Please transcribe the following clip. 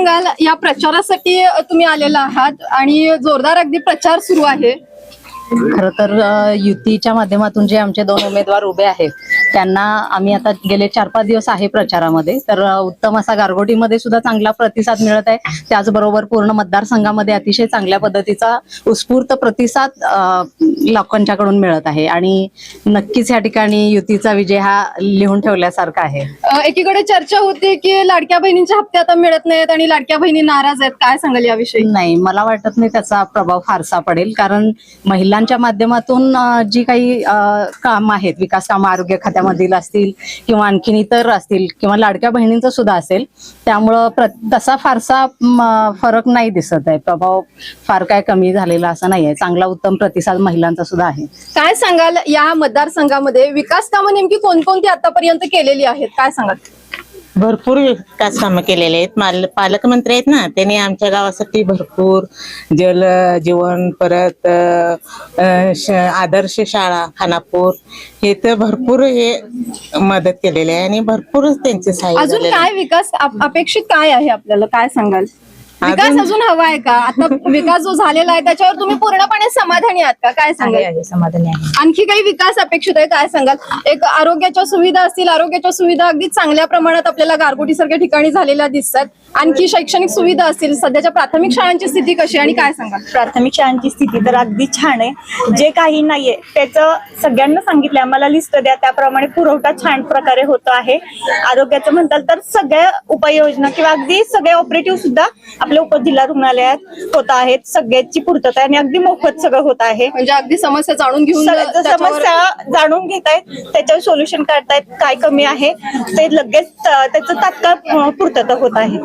सांगाल या प्रचारासाठी तुम्ही आलेला आहात आणि जोरदार अगदी प्रचार सुरू आहे? खरं तर युतीच्या माध्यमातून जे आमचे 2 उमेदवार उभे आहेत त्यांना आम्ही आता गेले 4-5 दिवस आहे प्रचारामध्ये, तर उत्तम असा गारगोटीमध्ये सुद्धा चांगला प्रतिसाद मिळत आहे. त्याचबरोबर पूर्ण मतदारसंघामध्ये अतिशय चांगल्या पद्धतीचा उत्स्फूर्त प्रतिसाद लोकांच्याकडून मिळत आहे आणि नक्कीच या ठिकाणी युतीचा विजय हा लिहून ठेवल्यासारखा आहे. एकीकडे चर्चा होती की लाडक्या बहिणींचे हप्ते आता मिळत नाहीत आणि लाडक्या बहिणी नाराज आहेत, काय सांगाल याविषयी? नाही, मला वाटत नाही त्याचा प्रभाव फारसा पडेल, कारण महिलांच्या माध्यमातून जी काही काम आहेत, विकास कामं आरोग्य खात्यामधील असतील किंवा आणखीन इतर असतील किंवा लाडक्या बहिणींचं सुद्धा असेल, त्यामुळं तसा फारसा फरक नाही दिसत आहे. प्रभाव फार काय कमी झालेला असं नाही आहे. चांगला उत्तम प्रतिसाद महिलांचा सुद्धा आहे. काय सांगाल या मतदारसंघामध्ये विकास कामं नेमकी कोणकोणती आतापर्यंत केलेली आहेत, काय सांगाल? भरपूर विकास कामं केलेले आहेत. पालकमंत्री आहेत ना, त्यांनी आमच्या गावासाठी भरपूर जल जीवन, परत आदर्श शाळा खानापूर, हे तर भरपूर हे मदत केलेली आहे आणि भरपूरच त्यांचे सहाय्य अजून झालेलं आहे. काय विकास अपेक्षित काय आहे आपल्याला, काय सांगाल? विकास अजून हवा आहे का? आता विकास जो झालेला आहे त्याच्यावर तुम्ही पूर्णपणे समाधानी आहात का, काय सांगाल? समाधानी आहे. आणखी काही विकास अपेक्षित आहे, काय सांगाल? एक आरोग्याच्या सुविधा असतील, आरोग्याच्या सुविधा अगदी चांगल्या प्रमाणात आपल्याला गारगोटी सारख्या ठिकाणी झालेल्या दिसतात. आणखी शैक्षणिक सुविधा असतील, सध्याच्या प्राथमिक शाळांची स्थिती कशी आहे आणि काय सांगाल? प्राथमिक शाळांची स्थिती तर अगदी छान आहे. जे काही नाहीये त्याचं सगळ्यांना सांगितलं, आम्हाला लिस्ट द्या, त्याप्रमाणे पुरवठा छान प्रकारे होत आहे. आरोग्याचं म्हणताल तर सगळ्या उपाययोजना किंवा अगदी सगळे ऑपरेटिव्ह सुद्धा आपल्या उपजिल्हा रुग्णालयात होत आहेत. सगळ्याची पूर्तता आहे आणि अगदी मोफत सगळं होत आहे. म्हणजे अगदी समस्या जाणून घेऊन समस्या जाणून घेतायत, त्याच्यावर सोल्युशन काढतायत, काय कमी आहे ते लगेच त्याचं तात्काळ पूर्तता होत आहे.